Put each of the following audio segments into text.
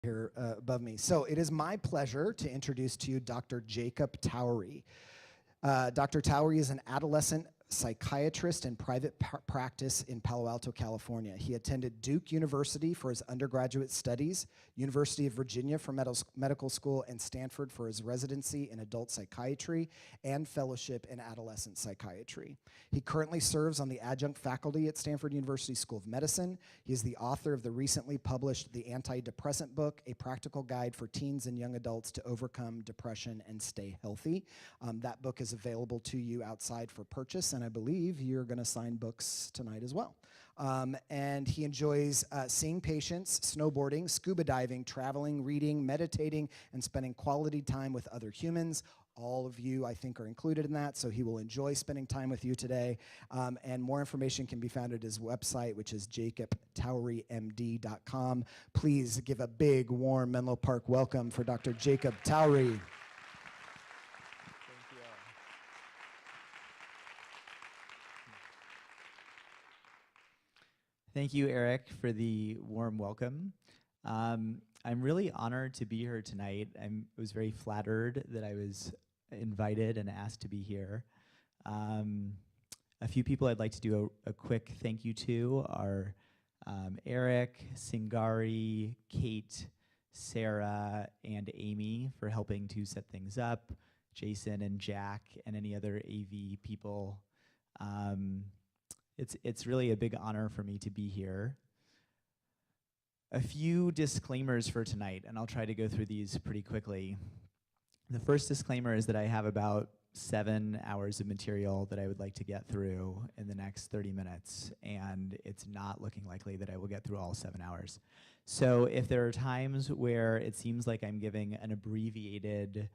here above me. So it is my pleasure to introduce to you Dr. Jacob Towery. Dr. Towery is an adolescent psychiatrist in private practice in Palo Alto, California. He attended Duke University for his undergraduate studies, University of Virginia for medical school, and Stanford for his residency in adult psychiatry and fellowship in adolescent psychiatry. He currently serves on the adjunct faculty at Stanford University School of Medicine. He is the author of the recently published The Antidepressant Book, A Practical Guide for Teens and Young Adults to Overcome Depression and Stay Healthy. That book is available to you outside for purchase, and I believe you're going to sign books tonight as well. And he enjoys seeing patients, snowboarding, scuba diving, traveling, reading, meditating, and spending quality time with other humans. All of you, I think, are included in that, so he will enjoy spending time with you today. And more information can be found at his website, which is jacobtowerymd.com. Please give a big, warm Menlo Park welcome for Dr. Jacob Towery. Thank you, Eric, for the warm welcome. I'm really honored to be here tonight. I was very flattered that I was invited and asked to be here. A few people I'd like to do a quick thank you to are Eric, Singari, Kate, Sarah, and Amy for helping to set things up, Jason and Jack, and any other AV people. It's really a big honor for me to be here. A few disclaimers for tonight, and I'll try to go through these pretty quickly. The first disclaimer is that I have about 7 hours of material that I would like to get through in the next 30 minutes, and it's not looking likely that I will get through all 7 hours. So if there are times where it seems like I'm giving an abbreviated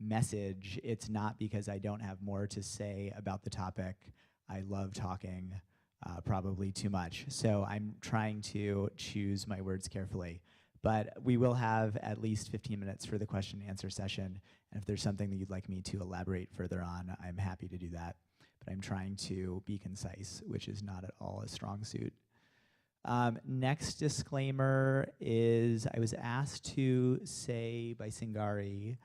message, it's not because I don't have more to say about the topic. I love talking, probably too much. So I'm trying to choose my words carefully. But we will have at least 15 minutes for the question and answer session. And if there's something that you'd like me to elaborate further on, I'm happy to do that. But I'm trying to be concise, which is not at all a strong suit. Next disclaimer is I was asked to say by Singari,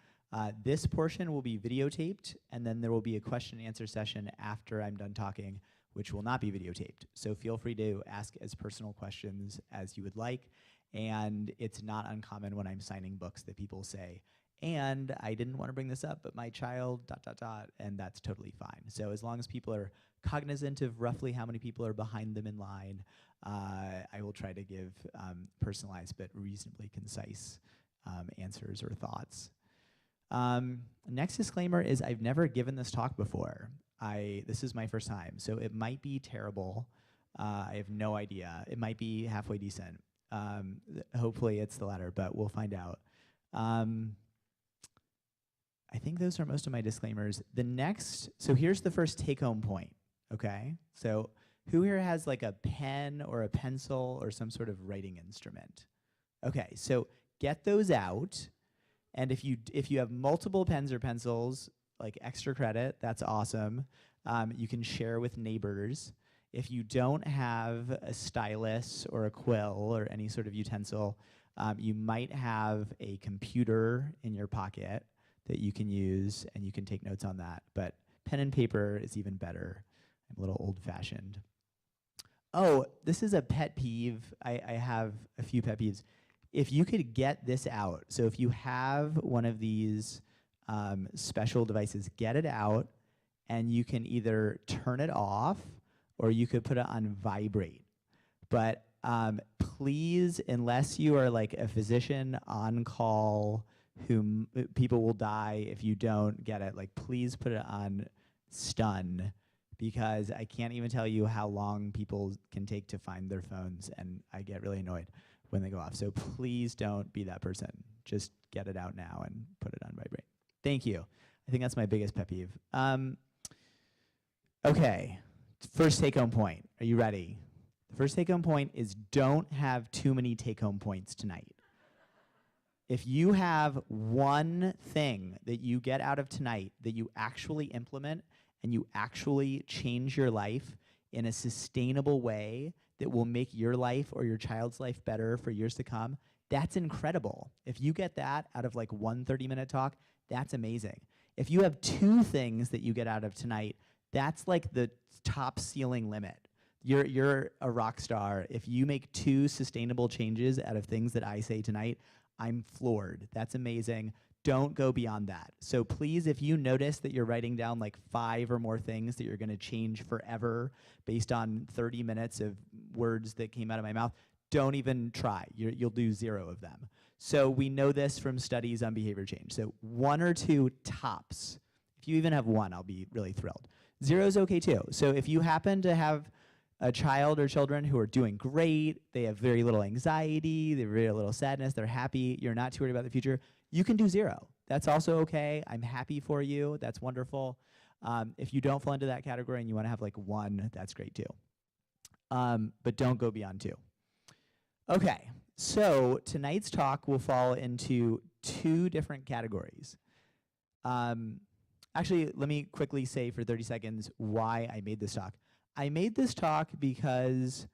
this portion will be videotaped, and then there will be a question and answer session after I'm done talking, which will not be videotaped. So feel free to ask as personal questions as you would like. And it's not uncommon when I'm signing books that people say, and I didn't want to bring this up, but my child, ... and that's totally fine. So as long as people are cognizant of roughly how many people are behind them in line, I will try to give personalized but reasonably concise answers or thoughts. Next disclaimer is I've never given this talk before. This is my first time, so it might be terrible. I have no idea. It might be halfway decent. Hopefully it's the latter, but we'll find out. I think those are most of my disclaimers. So here's the first take-home point, okay? So who here has like a pen or a pencil or some sort of writing instrument? Okay, so get those out. And if you have multiple pens or pencils, like extra credit, that's awesome. You can share with neighbors. If you don't have a stylus or a quill or any sort of utensil, you might have a computer in your pocket that you can use, and you can take notes on that. But pen and paper is even better. I'm a little old-fashioned. Oh, this is a pet peeve. I have a few pet peeves. If you could get this out, so if you have one of these special devices, get it out, and you can either turn it off or you could put it on vibrate. But please, unless you are like a physician on call, whom people will die if you don't get it, like please put it on stun, because I can't even tell you how long people can take to find their phones, and I get really annoyed when they go off. So please don't be that person. Just get it out now and put it on vibrate. Thank you. I think that's my biggest pet peeve. Okay, first take-home point. Are you ready? The first take-home point is don't have too many take-home points tonight. If you have one thing that you get out of tonight that you actually implement and you actually change your life in a sustainable way that will make your life or your child's life better for years to come, That's incredible. If you get that out of like one 30-minute talk, that's amazing. If you have 2 things that you get out of tonight, that's like the top ceiling limit. You're a rock star. If you make 2 sustainable changes out of things that I say tonight, I'm floored. That's amazing. Don't go beyond that. So please, if you notice that you're writing down like 5 or more things that you're going to change forever based on 30 minutes of words that came out of my mouth, don't even try. You'll do 0 of them. So we know this from studies on behavior change. So 1 or 2 tops. If you even have 1, I'll be really thrilled. 0 is okay too. So if you happen to have a child or children who are doing great, they have very little anxiety, they have very little sadness, they're happy, you're not too worried about the future, you can do 0. That's also okay. I'm happy for you. That's wonderful. If you don't fall into that category and you want to have like 1, that's great too. But don't go beyond 2. Okay, so tonight's talk will fall into 2 different categories. Actually, let me quickly say for 30 seconds why I made this talk. I made this talk because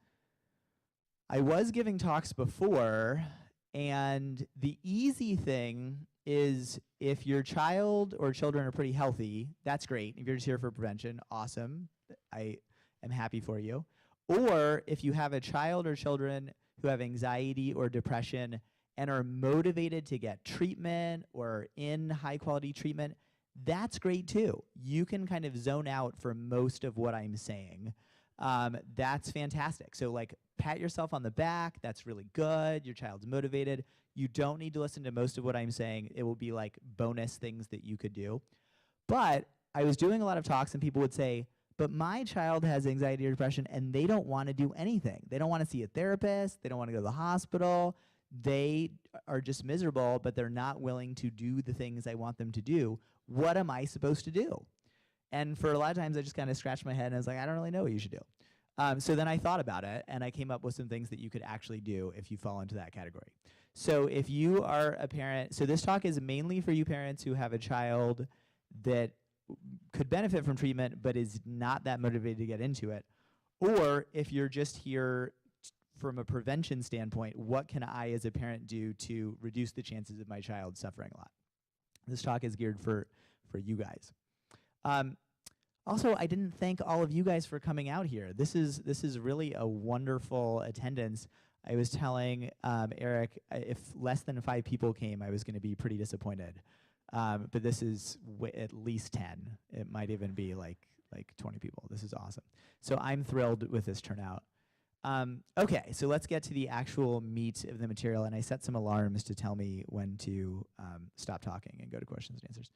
I was giving talks before, and the easy thing is if your child or children are pretty healthy, that's great. If you're just here for prevention, awesome. I am happy for you. Or if you have a child or children who have anxiety or depression and are motivated to get treatment or in high quality treatment, that's great too. You can kind of zone out for most of what I'm saying. That's fantastic. So like pat yourself on the back. That's really good. Your child's motivated. You don't need to listen to most of what I'm saying. It will be like bonus things that you could do. But I was doing a lot of talks and people would say, but my child has anxiety or depression and they don't want to do anything. They don't want to see a therapist. They don't want to go to the hospital. They are just miserable, but they're not willing to do the things I want them to do. What am I supposed to do? And for a lot of times I just kind of scratched my head and I was like, I don't really know what you should do. So then I thought about it and I came up with some things that you could actually do if you fall into that category. So if you are a parent, so this talk is mainly for you parents who have a child that could benefit from treatment but is not that motivated to get into it. Or if you're just here from a prevention standpoint, what can I as a parent do to reduce the chances of my child suffering a lot? This talk is geared for you guys. Also, I didn't thank all of you guys for coming out here. This is really a wonderful attendance. I was telling Eric, if less than 5 people came, I was going to be pretty disappointed. But this is at least 10. It might even be like 20 people. This is awesome. So I'm thrilled with this turnout. Okay, so let's get to the actual meat of the material. And I set some alarms to tell me when to stop talking and go to questions and answers.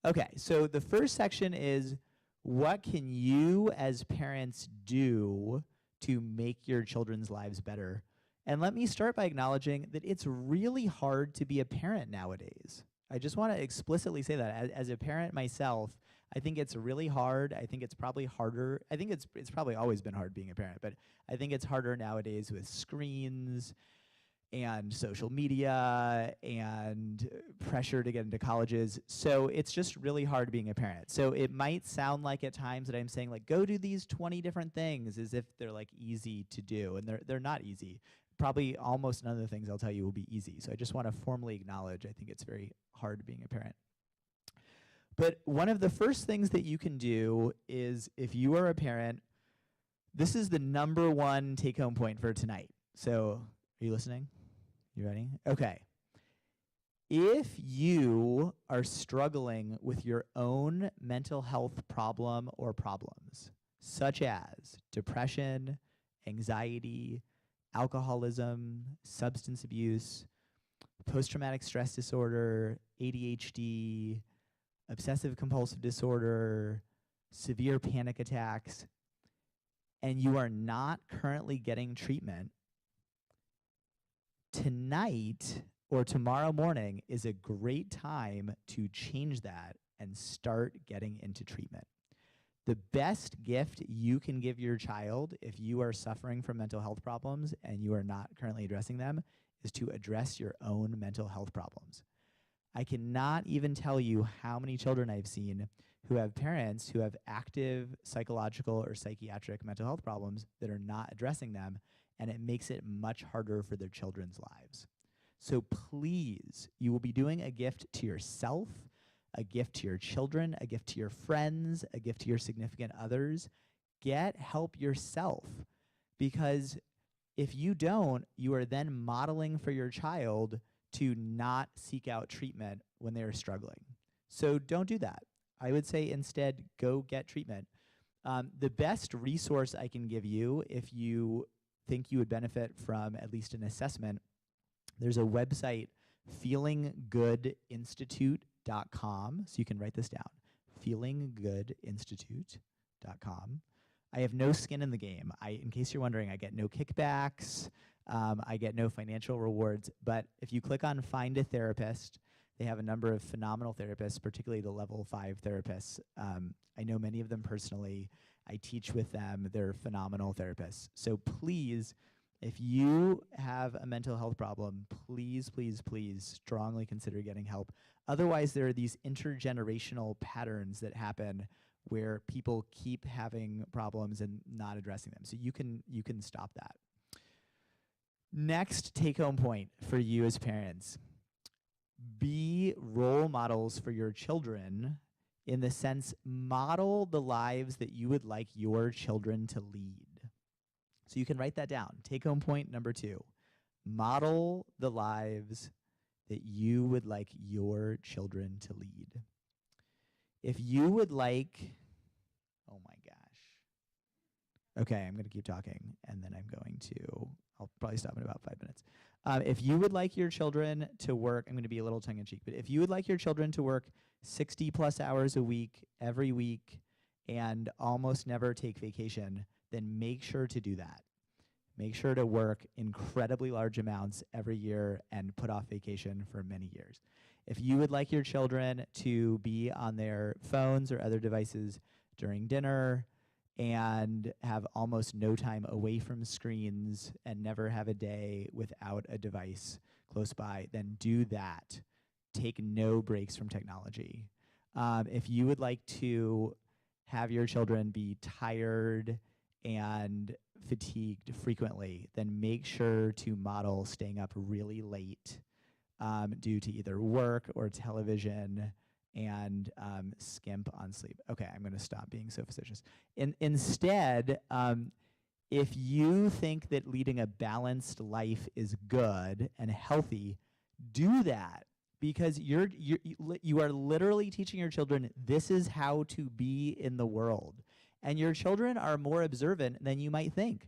Okay, so the first section is, what can you as parents do to make your children's lives better? And let me start by acknowledging that it's really hard to be a parent nowadays. I just want to explicitly say that. As a parent myself, I think it's really hard. I think it's probably harder. I think it's probably always been hard being a parent, but I think it's harder nowadays with screens and social media and pressure to get into colleges. So it's just really hard being a parent. So it might sound like at times that I'm saying like, go do these 20 different things as if they're like easy to do, and they're not easy. Probably almost none of the things I'll tell you will be easy. So I just want to formally acknowledge I think it's very hard being a parent. But one of the first things that you can do is, if you are a parent, this is the #1 take-home point for tonight. So are you listening? You ready? Okay. If you are struggling with your own mental health problem or problems, such as depression, anxiety, alcoholism, substance abuse, post-traumatic stress disorder, ADHD, obsessive compulsive disorder, severe panic attacks, and you are not currently getting treatment, tonight or tomorrow morning is a great time to change that and start getting into treatment. The best gift you can give your child if you are suffering from mental health problems and you are not currently addressing them is to address your own mental health problems. I cannot even tell you how many children I've seen who have parents who have active psychological or psychiatric mental health problems that are not addressing them, and it makes it much harder for their children's lives. So please, you will be doing a gift to yourself, a gift to your children, a gift to your friends, a gift to your significant others. Get help yourself, because if you don't, you are then modeling for your child to not seek out treatment when they are struggling. So don't do that. I would say instead, go get treatment. The best resource I can give you, if you think you would benefit from at least an assessment, there's a website, feelinggoodinstitute.com. So you can write this down, feelinggoodinstitute.com. I have no skin in the game. In case you're wondering, I get no kickbacks. I get no financial rewards. But if you click on Find a Therapist, they have a number of phenomenal therapists, particularly the level 5 therapists. I know many of them personally. I teach with them. They're phenomenal therapists. So please, if you have a mental health problem, please, please, please strongly consider getting help. Otherwise, there are these intergenerational patterns that happen where people keep having problems and not addressing them. So you can stop that. Next take-home point for you as parents. Be role models for your children, in the sense, model the lives that you would like your children to lead. So you can write that down. Take-home point number 2. Model the lives that you would like your children to lead. If you would like, oh my gosh. Okay, I'm going to keep talking, and then I'll probably stop in about 5 minutes. If you would like your children to work, I'm going to be a little tongue-in-cheek, but if you would like your children to work 60 plus hours a week, every week, and almost never take vacation, then make sure to do that. Make sure to work incredibly large amounts every year and put off vacation for many years. If you would like your children to be on their phones or other devices during dinner and have almost no time away from screens and never have a day without a device close by, then do that. Take no breaks from technology. If you would like to have your children be tired and fatigued frequently, then make sure to model staying up really late due to either work or television, and skimp on sleep. Okay, I'm going to stop being so facetious. Instead, if you think that leading a balanced life is good and healthy, do that, because you are literally teaching your children this is how to be in the world. And your children are more observant than you might think.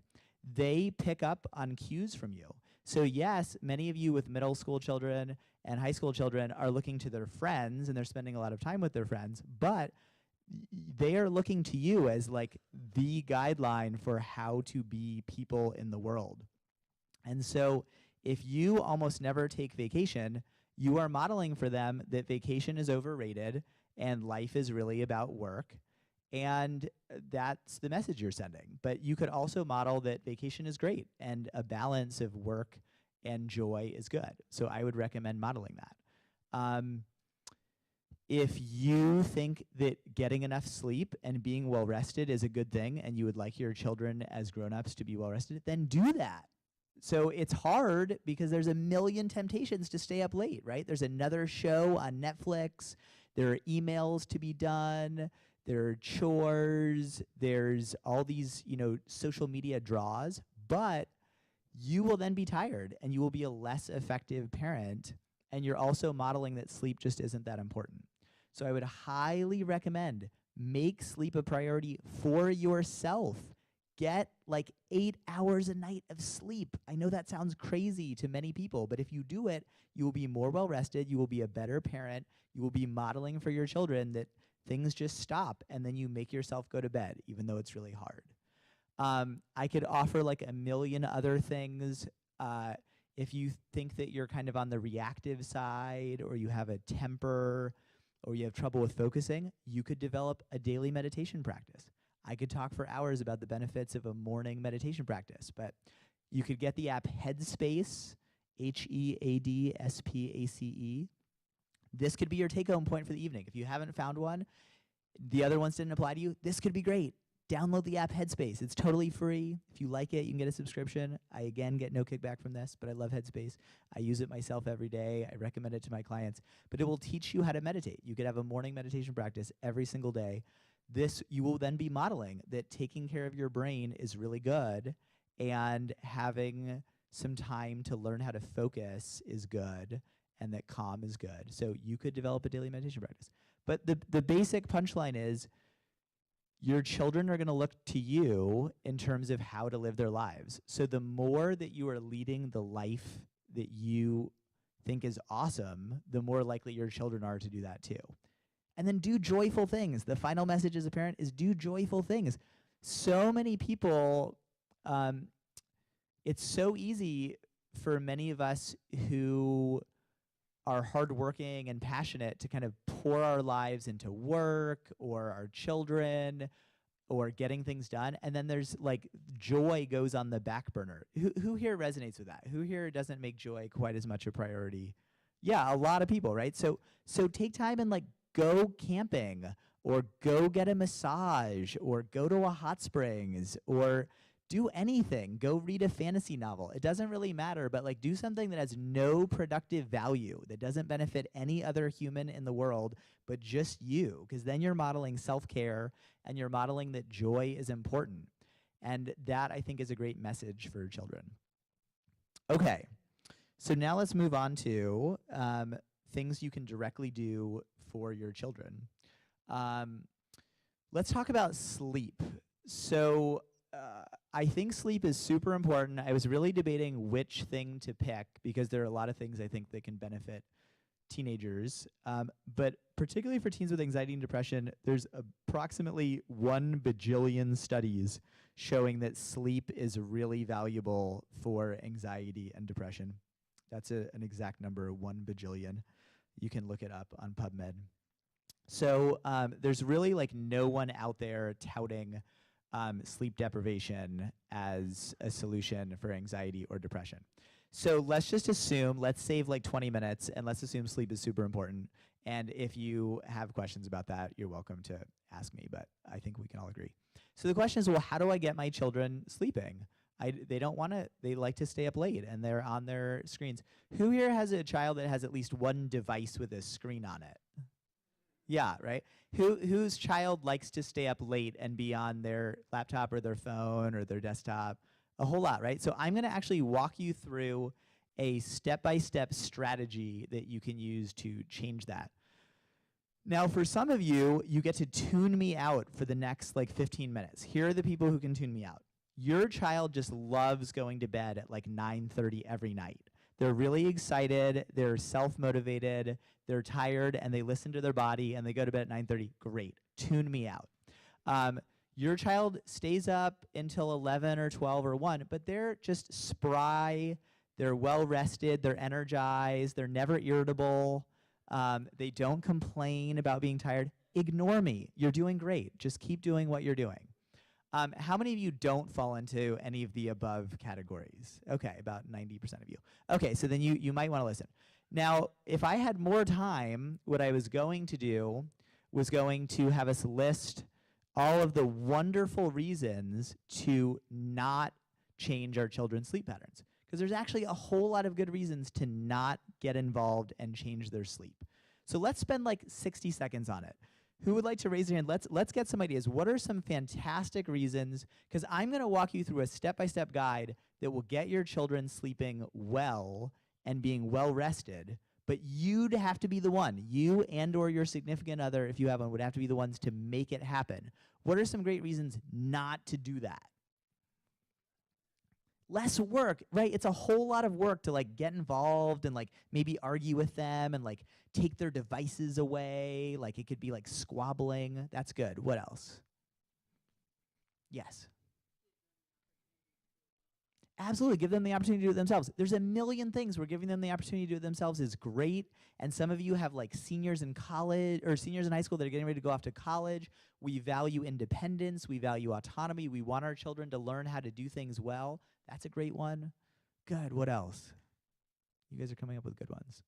They pick up on cues from you. So yes, many of you with middle school children and high school children are looking to their friends, and they're spending a lot of time with their friends, but they are looking to you as like the guideline for how to be people in the world. And so if you almost never take vacation, you are modeling for them that vacation is overrated and life is really about work. And that's the message you're sending. But you could also model that vacation is great and a balance of work and joy is good. So I would recommend modeling that. If you think that getting enough sleep and being well rested is a good thing, and you would like your children as grown-ups to be well rested, then do that. So it's hard because there's a million temptations to stay up late, right? There's another show on Netflix. There are emails to be done. There are chores. There's all these, social media draws. But you will then be tired, and you will be a less effective parent. And you're also modeling that sleep just isn't that important. So I would highly recommend make sleep a priority for yourself. Get like 8 hours a night of sleep. I know that sounds crazy to many people, but if you do it, you will be more well rested. You will be a better parent. You will be modeling for your children that things just stop, and then you make yourself go to bed, even though it's really hard. I could offer like a million other things. If you think that you're kind of on the reactive side, or you have a temper, or you have trouble with focusing, you could develop a daily meditation practice. I could talk for hours about the benefits of a morning meditation practice, but you could get the app Headspace, Headspace. This could be your take-home point for the evening. If you haven't found one, the other ones didn't apply to you, this could be great. download the app Headspace. It's totally free. If you like it, you can get a subscription. I, again, get no kickback from this, but I love Headspace. I use it myself every day. I recommend it to my clients. But it will teach you how to meditate. You could have a morning meditation practice every single day. This, you will then be modeling that taking care of your brain is really good, and having some time to learn how to focus is good, and that calm is good. So you could develop a daily meditation practice. But the basic punchline is, your children are going to look to you in terms of how to live their lives. So the more that you are leading the life that you think is awesome, the more likely your children are to do that too. And then do joyful things. The final message as a parent is do joyful things. So many people, it's so easy for many of us who are hardworking and passionate to kind of pour our lives into work or our children or getting things done. And then there's like joy goes on the back burner. Who here resonates with that? Who here doesn't make joy quite as much a priority? Yeah, a lot of people, right? So take time and like go camping, or go get a massage, or go to a hot springs, or do anything. Go read a fantasy novel. It doesn't really matter, but like do something that has no productive value, that doesn't benefit any other human in the world, but just you, because then you're modeling self-care and you're modeling that joy is important. And that, I think, is a great message for children. Okay, so now let's move on to things you can directly do for your children. Let's talk about sleep. So I think sleep is super important. I was really debating which thing to pick, because there are a lot of things I think that can benefit teenagers. But particularly for teens with anxiety and depression, there's approximately 1 bajillion studies showing that sleep is really valuable for anxiety and depression. That's an exact number, 1 bajillion. You can look it up on PubMed. So there's really like no one out there touting sleep deprivation as a solution for anxiety or depression. So let's just assume, let's save like 20 minutes, and let's assume sleep is super important. And if you have questions about that, you're welcome to ask me, but I think we can all agree. So the question is, well, how do I get my children sleeping? They don't want to, they like to stay up late and they're on their screens. Who here has a child that has at least one device with a screen on it? Yeah, right? Whose child likes to stay up late and be on their laptop or their phone or their desktop? A whole lot, right? So I'm going to actually walk you through a step-by-step strategy that you can use to change that. Now, for some of you, you get to tune me out for the next like 15 minutes. Here are the people who can tune me out. Your child just loves going to bed at like 9:30 every night. They're really excited, they're self-motivated, they're tired, and they listen to their body, and they go to bed at 9:30. Great. Tune me out. Your child stays up until 11 or 12 or 1, but they're just spry, they're well-rested, they're energized, they're never irritable, they don't complain about being tired. Ignore me. You're doing great. Just keep doing what you're doing. How many of you don't fall into any of the above categories? Okay, about 90% of you. Okay, so then you might want to listen. Now, if I had more time, what I was going to do was going to have us list all of the wonderful reasons to not change our children's sleep patterns. Because there's actually a whole lot of good reasons to not get involved and change their sleep. So let's spend like 60 seconds on it. Who would like to raise their hand? Let's get some ideas. What are some fantastic reasons? Because I'm going to walk you through a step-by-step guide that will get your children sleeping well and being well rested. But you'd have to be the one. You and or your significant other, if you have one, would have to be the ones to make it happen. What are some great reasons not to do that? Less work, right? It's a whole lot of work to like get involved and like maybe argue with them and like take their devices away. Like it could be like squabbling. That's good. What else? Yes. Absolutely. Give them the opportunity to do it themselves. There's a million things where giving them the opportunity to do it themselves is great. And some of you have like seniors in college or seniors in high school that are getting ready to go off to college. We value independence. We value autonomy. We want our children to learn how to do things well. That's a great one. Good. What else? You guys are coming up with good ones.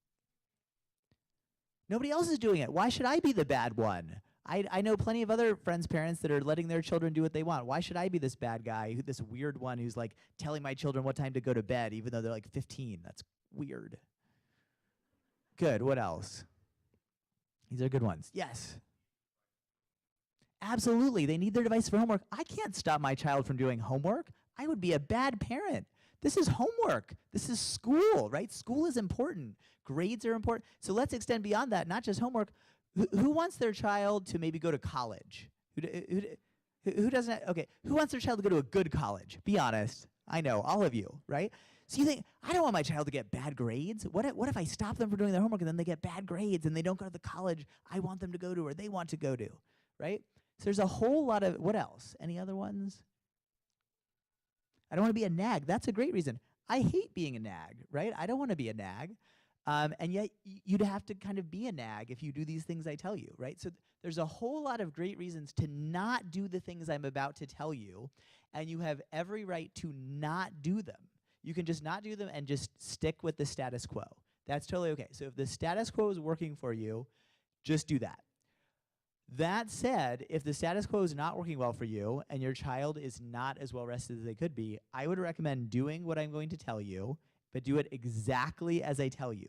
Nobody else is doing it. Why should I be the bad one? I know plenty of other friends' parents that are letting their children do what they want. Why should I be this bad guy, this weird one who's like telling my children what time to go to bed, even though they're like 15? That's weird. Good. What else? These are good ones. Yes. Absolutely. They need their device for homework. I can't stop my child from doing homework. I would be a bad parent. This is homework. This is school, right? School is important. Grades are important. So let's extend beyond that, not just homework. Who wants their child to maybe go to college? Who doesn't? Okay. Who wants their child to go to a good college? Be honest. I know, all of you, right? So you think, I don't want my child to get bad grades. What if I stop them from doing their homework and then they get bad grades and they don't go to the college I want them to go to or they want to go to, right? So there's a whole lot of, what else? Any other ones? I don't want to be a nag. That's a great reason. I hate being a nag, right? I don't want to be a nag. And yet you'd have to kind of be a nag if you do these things I tell you, right? So there's a whole lot of great reasons to not do the things I'm about to tell you, and you have every right to not do them. You can just not do them and just stick with the status quo. That's totally okay. So if the status quo is working for you, just do that. That said, if the status quo is not working well for you and your child is not as well rested as they could be, I would recommend doing what I'm going to tell you, but do it exactly as I tell you.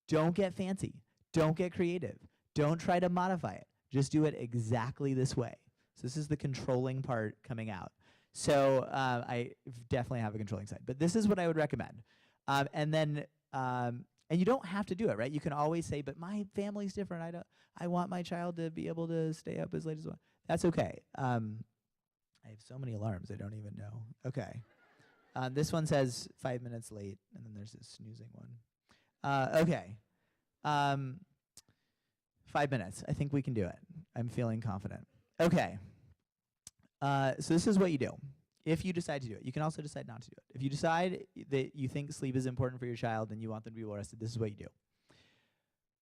Don't get fancy. Don't get creative. Don't try to modify it. Just do it exactly this way. So this is the controlling part coming out. So I definitely have a controlling side, but this is what I would recommend. And you don't have to do it, right? You can always say, but my family's different. I want my child to be able to stay up as late as well. That's okay. I have so many alarms, I don't even know. Okay. This one says 5 minutes late, and then there's this snoozing one. Okay. 5 minutes. I think we can do it. I'm feeling confident. Okay. So this is what you do. If you decide to do it, you can also decide not to do it. If you decide that you think sleep is important for your child and you want them to be well rested, this is what you do.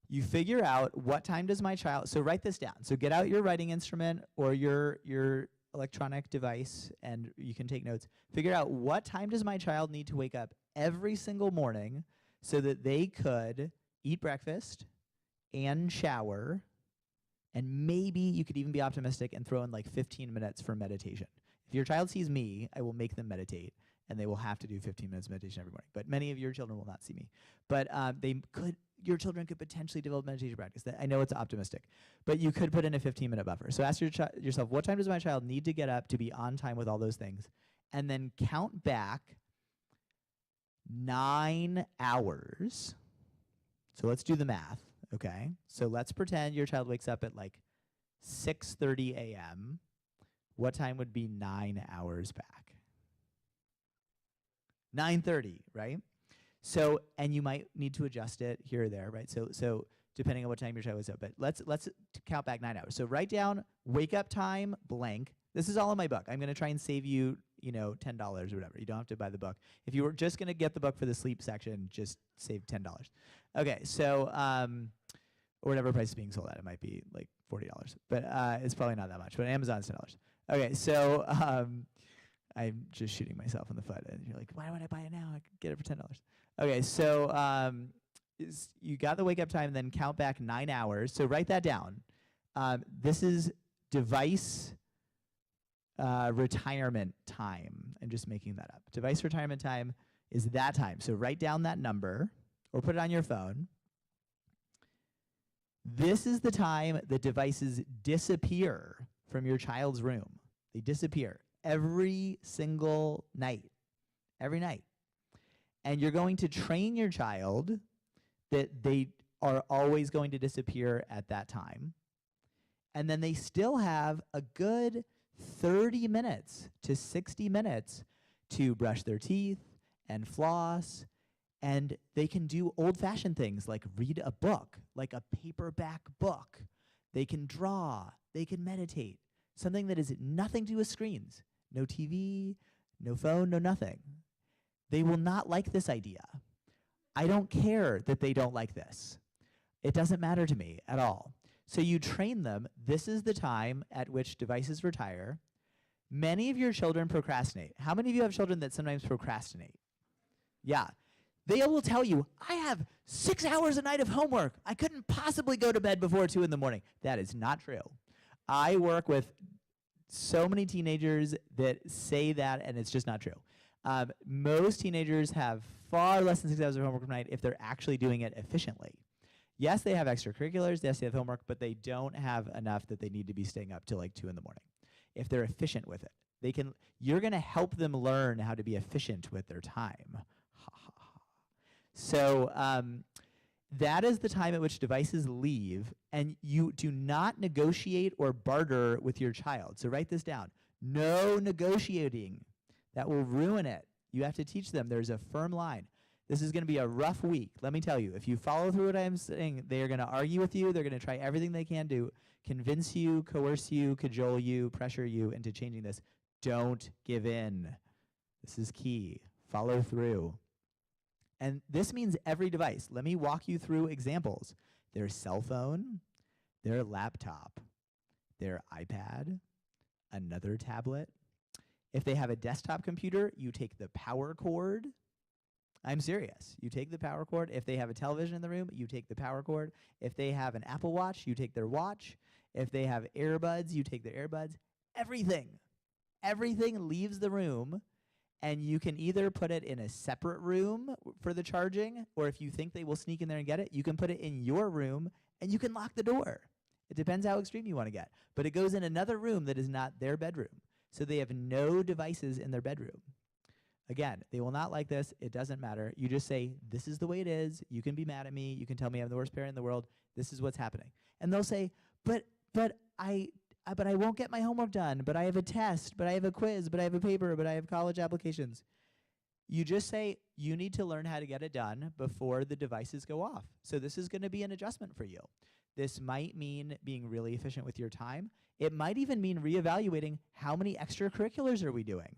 You figure out what time does my child, so write this down. So get out your writing instrument or your electronic device and you can take notes. Figure out what time does my child need to wake up every single morning so that they could eat breakfast and shower, and maybe you could even be optimistic and throw in like 15 minutes for meditation. If your child sees me, I will make them meditate, and they will have to do 15 minutes of meditation every morning. But many of your children will not see me. But your children could potentially develop meditation practice. I know it's optimistic, but you could put in a 15-minute buffer. So ask yourself, what time does my child need to get up to be on time with all those things? And then count back 9 hours. So let's do the math, okay? So let's pretend your child wakes up at like 6:30 a.m. What time would be 9 hours back? 9:30, right? So, and you might need to adjust it here or there, right? So depending on what time your child wakes up. But let's count back 9 hours. So write down wake up time blank. This is all in my book. I'm going to try and save you, $10 or whatever. You don't have to buy the book. If you were just going to get the book for the sleep section, just save $10. Okay, so or whatever price is being sold at, it might be like $40, but it's probably not that much. But Amazon's $10. Okay, so I'm just shooting myself in the foot, and you're like, why would I buy it now? I could get it for $10. Okay, so you got the wake up time, then count back 9 hours. So write that down. This is device retirement time. I'm just making that up. Device retirement time is that time. So write down that number or put it on your phone. This is the time that devices disappear from your child's room. They disappear every single night. Every night. And you're going to train your child that they are always going to disappear at that time. And then they still have a good 30 minutes to 60 minutes to brush their teeth and floss. And they can do old-fashioned things like read a book, like a paperback book. They can draw. They can meditate. Something that is nothing to do with screens. No TV, no phone, no nothing. They will not like this idea. I don't care that they don't like this. It doesn't matter to me at all. So you train them. This is the time at which devices retire. Many of your children procrastinate. How many of you have children that sometimes procrastinate? Yeah. They will tell you, I have 6 hours a night of homework. I couldn't possibly go to bed before 2 in the morning. That is not true. I work with so many teenagers that say that, and it's just not true. Most teenagers have far less than 6 hours of homework per night if they're actually doing it efficiently. Yes, they have extracurriculars, yes, they have homework, but they don't have enough that they need to be staying up till like 2 in the morning. If they're efficient with it, you're gonna help them learn how to be efficient with their time. So that is the time at which devices leave, and you do not negotiate or barter with your child. So write this down. No negotiating. That will ruin it. You have to teach them there's a firm line. This is going to be a rough week. Let me tell you, if you follow through what I'm saying, they are going to argue with you. They're going to try everything they can to convince you, coerce you, cajole you, pressure you into changing this. Don't give in. This is key. Follow through. And this means every device. Let me walk you through examples. Their cell phone, their laptop, their iPad, another tablet. If they have a desktop computer, you take the power cord. I'm serious. You take the power cord. If they have a television in the room, you take the power cord. If they have an Apple Watch, you take their watch. If they have earbuds, you take their earbuds. Everything. Everything leaves the room, and you can either put it in a separate room for the charging, or if you think they will sneak in there and get it, you can put it in your room, and you can lock the door. It depends how extreme you want to get. But it goes in another room that is not their bedroom. So they have no devices in their bedroom. Again, they will not like this. It doesn't matter. You just say, this is the way it is. You can be mad at me. You can tell me I'm the worst parent in the world. This is what's happening. And they'll say, but I won't get my homework done. But I have a test. But I have a quiz. But I have a paper. But I have college applications. You just say, you need to learn how to get it done before the devices go off. So this is going to be an adjustment for you. This might mean being really efficient with your time. It might even mean reevaluating how many extracurriculars are we doing.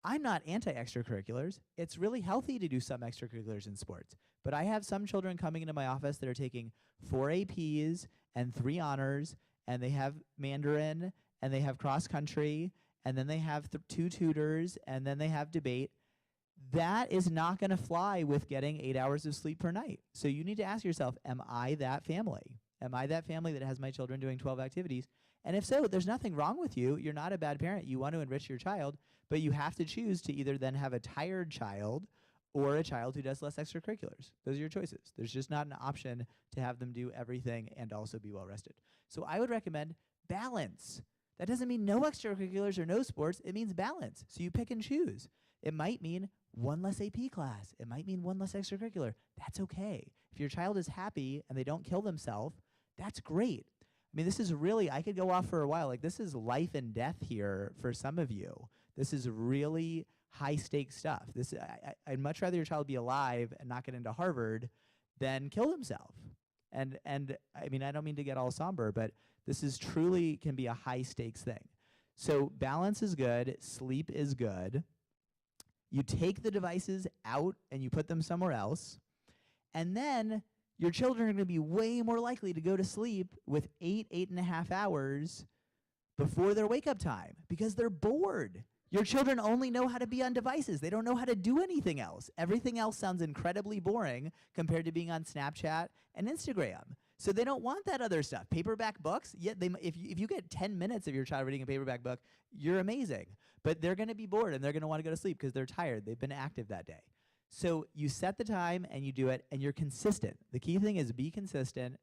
I'm not anti-extracurriculars. It's really healthy to do some extracurriculars in sports. But I have some children coming into my office that are taking 4 APs and 3 honors, and they have Mandarin, and they have cross country, and then they have 2 tutors, and then they have debate. That is not going to fly with getting 8 hours of sleep per night. So you need to ask yourself, am I that family? Am I that family that has my children doing 12 activities? And if so, there's nothing wrong with you. You're not a bad parent. You want to enrich your child, but you have to choose to either then have a tired child or a child who does less extracurriculars. Those are your choices. There's just not an option to have them do everything and also be well rested. So I would recommend balance. That doesn't mean no extracurriculars or no sports. It means balance. So you pick and choose. It might mean 1 less AP class. It might mean 1 less extracurricular. That's okay. If your child is happy and they don't kill themselves, that's great. I mean, this is really, I could go off for a while. Like, this is life and death here for some of you. This is really high-stakes stuff. I'd much rather your child be alive and not get into Harvard than kill himself. And I mean, I don't mean to get all somber, but this is truly can be a high-stakes thing. So balance is good. Sleep is good. You take the devices out and you put them somewhere else. And then your children are going to be way more likely to go to sleep with 8.5 hours before their wake-up time because they're bored. Your children only know how to be on devices. They don't know how to do anything else. Everything else sounds incredibly boring compared to being on Snapchat and Instagram. So they don't want that other stuff. Paperback books, yeah, if you get 10 minutes of your child reading a paperback book, you're amazing. But they're going to be bored, and they're going to want to go to sleep because they're tired. They've been active that day. So you set the time, and you do it, and you're consistent. The key thing is be consistent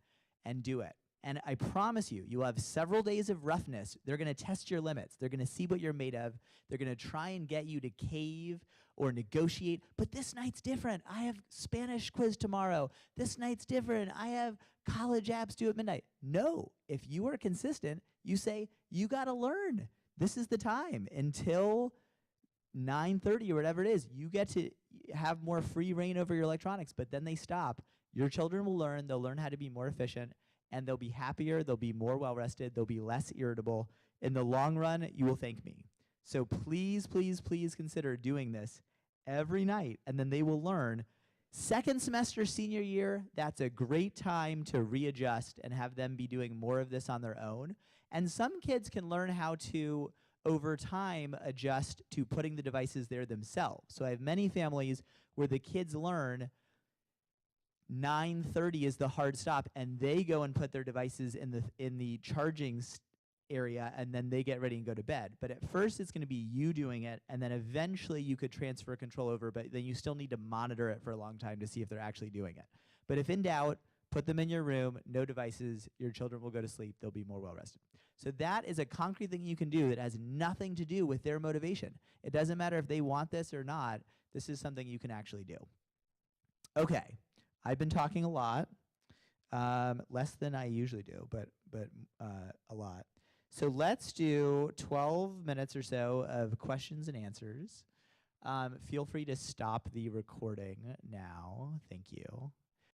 and do it. And I promise you, you'll have several days of roughness. They're going to test your limits. They're going to see what you're made of. They're going to try and get you to cave or negotiate. But this night's different. I have Spanish quiz tomorrow. This night's different. I have college apps due at midnight. No. If you are consistent, you say, you got to learn. This is the time until 9:30 or whatever it is. You get to have more free reign over your electronics, but then they stop. Your children will learn. They'll learn how to be more efficient. And they'll be happier, they'll be more well-rested, they'll be less irritable. In the long run, you will thank me. So please, please, please consider doing this every night, and then they will learn. Second semester senior year, that's a great time to readjust and have them be doing more of this on their own. And some kids can learn how to, over time, adjust to putting the devices there themselves. So I have many families where the kids learn 9:30 is the hard stop, and they go and put their devices in the charging area, and then they get ready and go to bed. But at first, it's going to be you doing it, and then eventually you could transfer control over, but then you still need to monitor it for a long time to see if they're actually doing it. But if in doubt, put them in your room, no devices, your children will go to sleep, they'll be more well rested. So that is a concrete thing you can do that has nothing to do with their motivation. It doesn't matter if they want this or not, this is something you can actually do. Okay, I've been talking a lot, less than I usually do, but a lot. So let's do 12 minutes or so of questions and answers. Feel free to stop the recording now. Thank you.